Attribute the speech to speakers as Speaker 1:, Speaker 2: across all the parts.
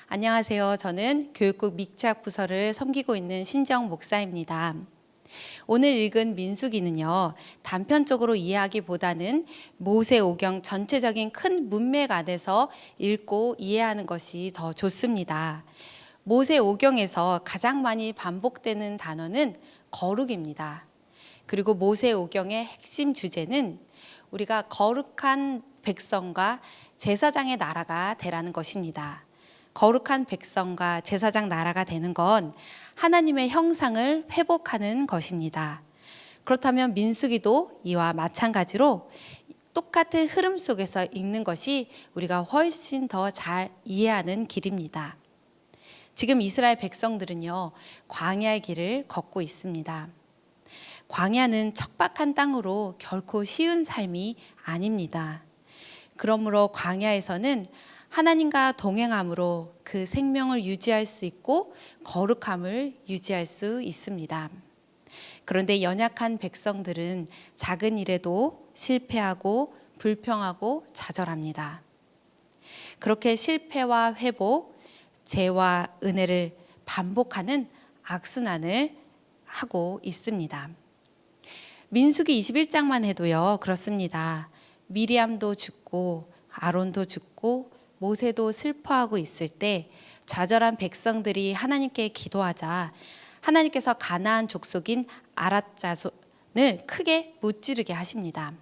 Speaker 1: 안녕하세요. 저는 교육국 믹치학 부서를 섬기고 있는 신정 목사입니다. 오늘 읽은 민수기는요, 단편적으로 이해하기보다는 모세오경 전체적인 큰 문맥 안에서 읽고 이해하는 것이 더 좋습니다. 모세오경에서 가장 많이 반복되는 단어는 거룩입니다. 그리고 모세오경의 핵심 주제는 우리가 거룩한 백성과 제사장의 나라가 되라는 것입니다. 거룩한 백성과 제사장 나라가 되는 건 하나님의 형상을 회복하는 것입니다. 그렇다면 민수기도 이와 마찬가지로 똑같은 흐름 속에서 읽는 것이 우리가 훨씬 더 잘 이해하는 길입니다. 지금 이스라엘 백성들은요, 광야의 길을 걷고 있습니다. 광야는 척박한 땅으로 결코 쉬운 삶이 아닙니다. 그러므로 광야에서는 하나님과 동행함으로 그 생명을 유지할 수 있고 거룩함을 유지할 수 있습니다. 그런데 연약한 백성들은 작은 일에도 실패하고 불평하고 좌절합니다. 그렇게 실패와 회복, 죄와 은혜를 반복하는 악순환을 하고 있습니다. 민수기 21장만 해도요, 그렇습니다. 미리암도 죽고 아론도 죽고 모세도 슬퍼하고 있을 때 좌절한 백성들이 하나님께 기도하자 하나님께서 가나안 족속인 아랏 자손을 크게 무찌르게 하십니다.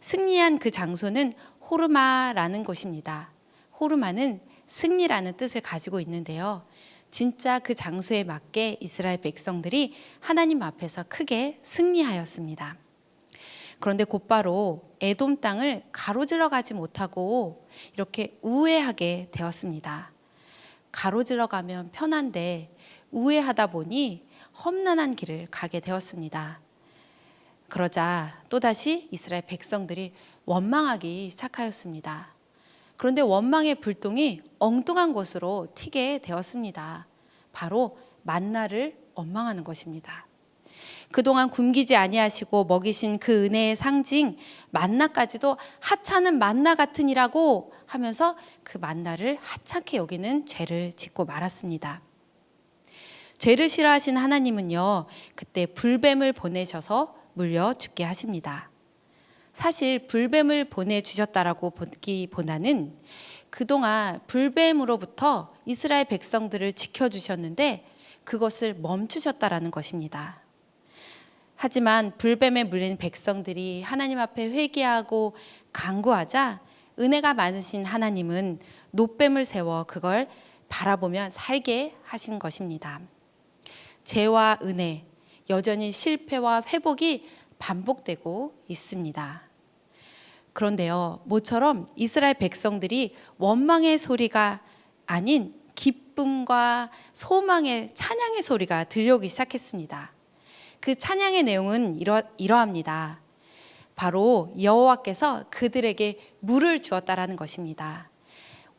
Speaker 1: 승리한 그 장소는 호르마라는 곳입니다. 호르마는 승리라는 뜻을 가지고 있는데요. 진짜 그 장소에 맞게 이스라엘 백성들이 하나님 앞에서 크게 승리하였습니다. 그런데 곧바로 에돔 땅을 가로질러 가지 못하고 이렇게 우회하게 되었습니다. 가로질러 가면 편한데 우회하다 보니 험난한 길을 가게 되었습니다. 그러자 또다시 이스라엘 백성들이 원망하기 시작하였습니다. 그런데 원망의 불똥이 엉뚱한 곳으로 튀게 되었습니다. 바로 만나를 원망하는 것입니다. 그동안 굶기지 아니하시고 먹이신 그 은혜의 상징 만나까지도 하찮은 만나 같으니라고 하면서 그 만나를 하찮게 여기는 죄를 짓고 말았습니다. 죄를 싫어하신 하나님은요, 그때 불뱀을 보내셔서 물려 죽게 하십니다. 사실 불뱀을 보내주셨다라고 보기보다는 그동안 불뱀으로부터 이스라엘 백성들을 지켜주셨는데 그것을 멈추셨다라는 것입니다. 하지만 불뱀에 물린 백성들이 하나님 앞에 회개하고 간구하자 은혜가 많으신 하나님은 놋뱀을 세워 그걸 바라보며 살게 하신 것입니다. 죄와 은혜, 여전히 실패와 회복이 반복되고 있습니다. 그런데요, 모처럼 이스라엘 백성들이 원망의 소리가 아닌 기쁨과 소망의 찬양의 소리가 들려오기 시작했습니다. 그 찬양의 내용은 이러합니다. 바로 여호와께서 그들에게 물을 주었다라는 것입니다.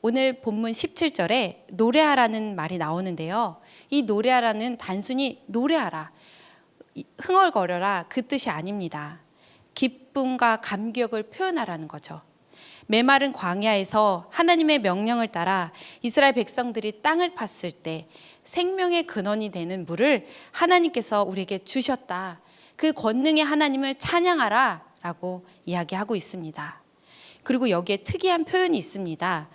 Speaker 1: 오늘 본문 17절에 노래하라는 말이 나오는데요. 이 노래하라는 단순히 노래하라, 흥얼거려라 그 뜻이 아닙니다. 기쁨과 감격을 표현하라는 거죠. 메마른 광야에서 하나님의 명령을 따라 이스라엘 백성들이 땅을 팠을 때 생명의 근원이 되는 물을 하나님께서 우리에게 주셨다. 그 권능의 하나님을 찬양하라 라고 이야기하고 있습니다. 그리고 여기에 특이한 표현이 있습니다.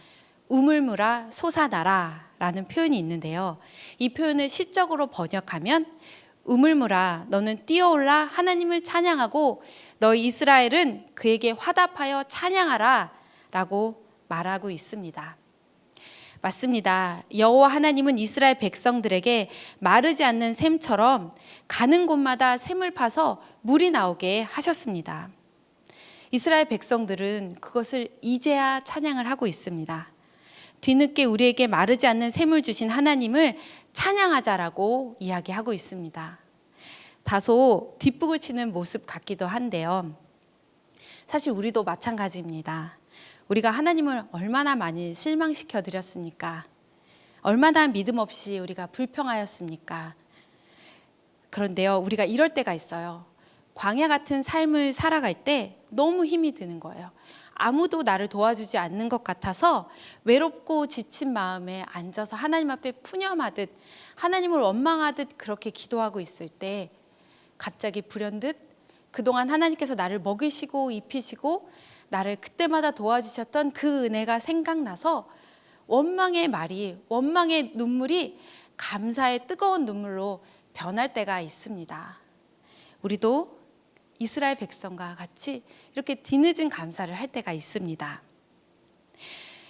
Speaker 1: 우물물아 솟아나라 라는 표현이 있는데요. 이 표현을 시적으로 번역하면 우물물아 너는 뛰어올라 하나님을 찬양하고 너희 이스라엘은 그에게 화답하여 찬양하라 라고 말하고 있습니다. 맞습니다. 여호와 하나님은 이스라엘 백성들에게 마르지 않는 샘처럼 가는 곳마다 샘을 파서 물이 나오게 하셨습니다. 이스라엘 백성들은 그것을 이제야 찬양을 하고 있습니다. 뒤늦게 우리에게 마르지 않는 샘을 주신 하나님을 찬양하자라고 이야기하고 있습니다. 다소 뒷북을 치는 모습 같기도 한데요. 사실 우리도 마찬가지입니다. 우리가 하나님을 얼마나 많이 실망시켜 드렸습니까? 얼마나 믿음 없이 우리가 불평하였습니까? 그런데요, 우리가 이럴 때가 있어요. 광야 같은 삶을 살아갈 때 너무 힘이 드는 거예요. 아무도 나를 도와주지 않는 것 같아서 외롭고 지친 마음에 앉아서 하나님 앞에 푸념하듯 하나님을 원망하듯 그렇게 기도하고 있을 때 갑자기 불현듯 그동안 하나님께서 나를 먹이시고 입히시고 나를 그때마다 도와주셨던 그 은혜가 생각나서 원망의 눈물이 감사의 뜨거운 눈물로 변할 때가 있습니다. 우리도 이스라엘 백성과 같이 이렇게 뒤늦은 감사를 할 때가 있습니다.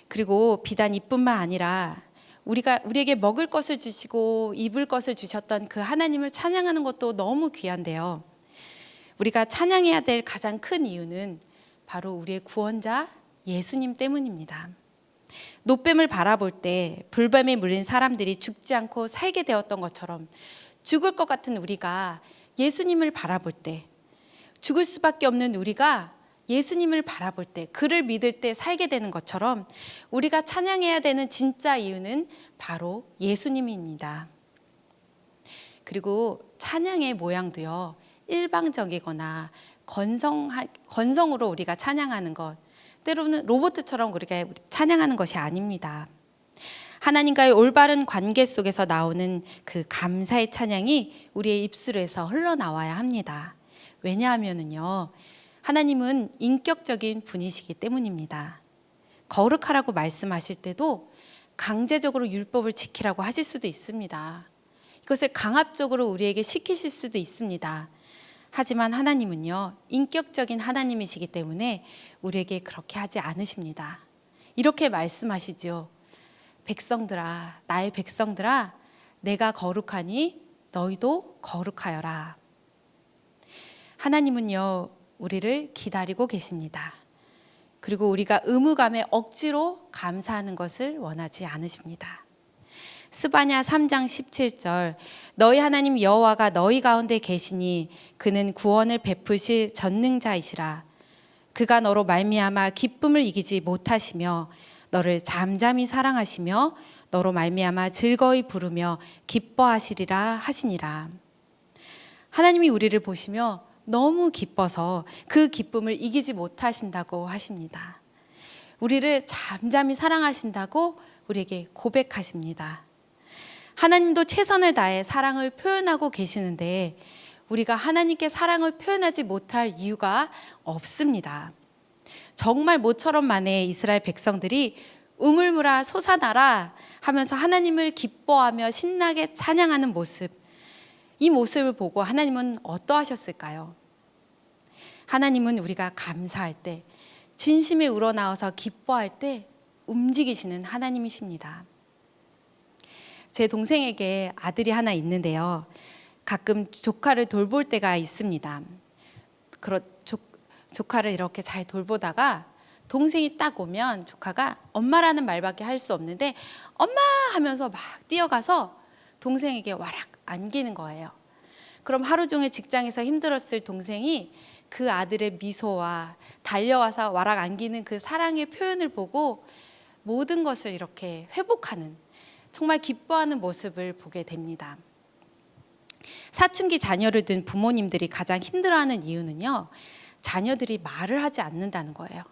Speaker 1: 그리고 비단 이뿐만 아니라 우리에게 먹을 것을 주시고 입을 것을 주셨던 그 하나님을 찬양하는 것도 너무 귀한데요. 우리가 찬양해야 될 가장 큰 이유는 바로 우리의 구원자 예수님 때문입니다. 노뱀을 바라볼 때 불뱀에 물린 사람들이 죽지 않고 살게 되었던 것처럼 죽을 것 같은 우리가 예수님을 바라볼 때, 죽을 수밖에 없는 우리가 예수님을 바라볼 때, 그를 믿을 때 살게 되는 것처럼 우리가 찬양해야 되는 진짜 이유는 바로 예수님입니다. 그리고 찬양의 모양도요, 일방적이거나 건성으로 우리가 찬양하는 것, 때로는 로봇처럼 그렇게 찬양하는 것이 아닙니다. 하나님과의 올바른 관계 속에서 나오는 그 감사의 찬양이 우리의 입술에서 흘러나와야 합니다. 왜냐하면요, 하나님은 인격적인 분이시기 때문입니다. 거룩하라고 말씀하실 때도 강제적으로 율법을 지키라고 하실 수도 있습니다. 이것을 강압적으로 우리에게 시키실 수도 있습니다. 하지만 하나님은요, 인격적인 하나님이시기 때문에 우리에게 그렇게 하지 않으십니다. 이렇게 말씀하시죠. 백성들아, 나의 백성들아, 내가 거룩하니 너희도 거룩하여라. 하나님은요, 우리를 기다리고 계십니다. 그리고 우리가 의무감에 억지로 감사하는 것을 원하지 않으십니다. 스바냐 3장 17절, 너희 하나님 여호와가 너희 가운데 계시니 그는 구원을 베푸실 전능자이시라. 그가 너로 말미암아 기쁨을 이기지 못하시며 너를 잠잠히 사랑하시며 너로 말미암아 즐거이 부르며 기뻐하시리라 하시니라. 하나님이 우리를 보시며 너무 기뻐서 그 기쁨을 이기지 못하신다고 하십니다. 우리를 잠잠히 사랑하신다고 우리에게 고백하십니다. 하나님도 최선을 다해 사랑을 표현하고 계시는데 우리가 하나님께 사랑을 표현하지 못할 이유가 없습니다. 정말 모처럼 만에 이스라엘 백성들이 우물물아 솟아나라 하면서 하나님을 기뻐하며 신나게 찬양하는 모습, 이 모습을 보고 하나님은 어떠하셨을까요? 하나님은 우리가 감사할 때, 진심에 우러나와서 기뻐할 때 움직이시는 하나님이십니다. 제 동생에게 아들이 하나 있는데요, 가끔 조카를 돌볼 때가 있습니다. 조카를 이렇게 잘 돌보다가 동생이 딱 오면 조카가 엄마라는 말밖에 할 수 없는데 엄마 하면서 막 뛰어가서 동생에게 와락 안기는 거예요. 그럼 하루 종일 직장에서 힘들었을 동생이 그 아들의 미소와 달려와서 와락 안기는 그 사랑의 표현을 보고 모든 것을 이렇게 회복하는, 정말 기뻐하는 모습을 보게 됩니다. 사춘기 자녀를 둔 부모님들이 가장 힘들어하는 이유는요, 자녀들이 말을 하지 않는다는 거예요.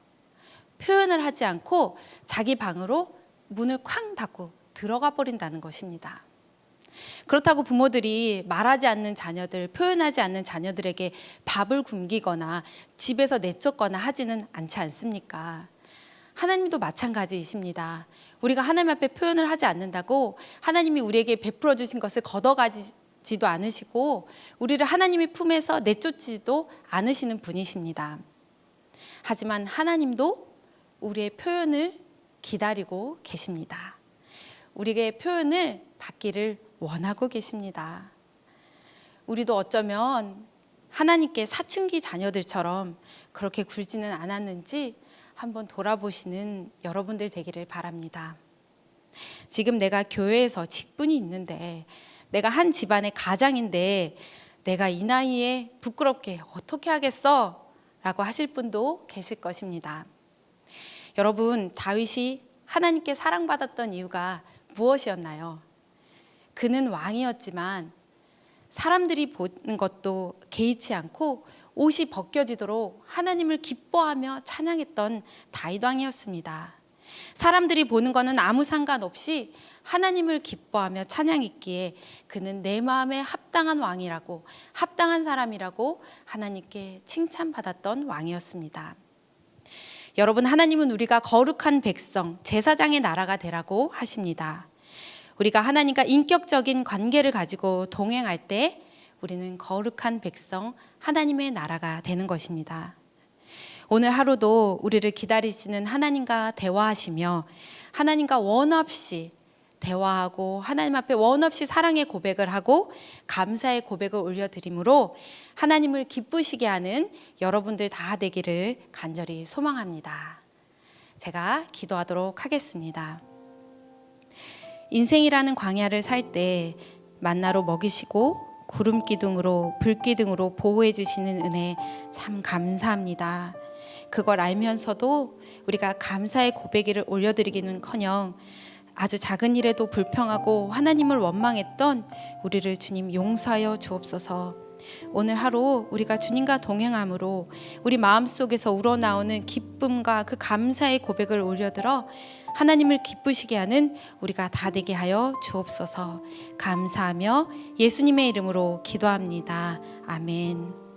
Speaker 1: 표현을 하지 않고 자기 방으로 문을 쾅 닫고 들어가 버린다는 것입니다. 그렇다고 부모들이 말하지 않는 자녀들, 표현하지 않는 자녀들에게 밥을 굶기거나 집에서 내쫓거나 하지는 않지 않습니까? 하나님도 마찬가지이십니다. 우리가 하나님 앞에 표현을 하지 않는다고 하나님이 우리에게 베풀어 주신 것을 걷어가지도 않으시고 우리를 하나님의 품에서 내쫓지도 않으시는 분이십니다. 하지만 하나님도 우리의 표현을 기다리고 계십니다. 우리의 표현을 받기를 원하고 계십니다. 우리도 어쩌면 하나님께 사춘기 자녀들처럼 그렇게 굴지는 않았는지 한번 돌아보시는 여러분들 되기를 바랍니다. 지금 내가 교회에서 직분이 있는데, 내가 한 집안의 가장인데 내가 이 나이에 부끄럽게 어떻게 하겠어? 라고 하실 분도 계실 것입니다. 여러분, 다윗이 하나님께 사랑받았던 이유가 무엇이었나요? 그는 왕이었지만 사람들이 보는 것도 개의치 않고 옷이 벗겨지도록 하나님을 기뻐하며 찬양했던 다윗 왕이었습니다. 사람들이 보는 거는 아무 상관없이 하나님을 기뻐하며 찬양했기에 그는 내 마음에 합당한 왕이라고, 합당한 사람이라고 하나님께 칭찬받았던 왕이었습니다. 여러분, 하나님은 우리가 거룩한 백성, 제사장의 나라가 되라고 하십니다. 우리가 하나님과 인격적인 관계를 가지고 동행할 때 우리는 거룩한 백성, 하나님의 나라가 되는 것입니다. 오늘 하루도 우리를 기다리시는 하나님과 대화하시며 하나님과 원 없이 대화하고 하나님 앞에 원 없이 사랑의 고백을 하고 감사의 고백을 올려드림으로 하나님을 기쁘시게 하는 여러분들 다 되기를 간절히 소망합니다. 제가 기도하도록 하겠습니다. 인생이라는 광야를 살 때 만나로 먹이시고 구름 기둥으로 불 기둥으로 보호해 주시는 은혜 참 감사합니다. 그걸 알면서도 우리가 감사의 고백을 올려드리기는커녕 아주 작은 일에도 불평하고 하나님을 원망했던 우리를 주님 용서하여 주옵소서. 오늘 하루 우리가 주님과 동행함으로 우리 마음속에서 우러나오는 기쁨과 그 감사의 고백을 올려들어 하나님을 기쁘시게 하는 우리가 다 되게 하여 주옵소서. 감사하며 예수님의 이름으로 기도합니다. 아멘.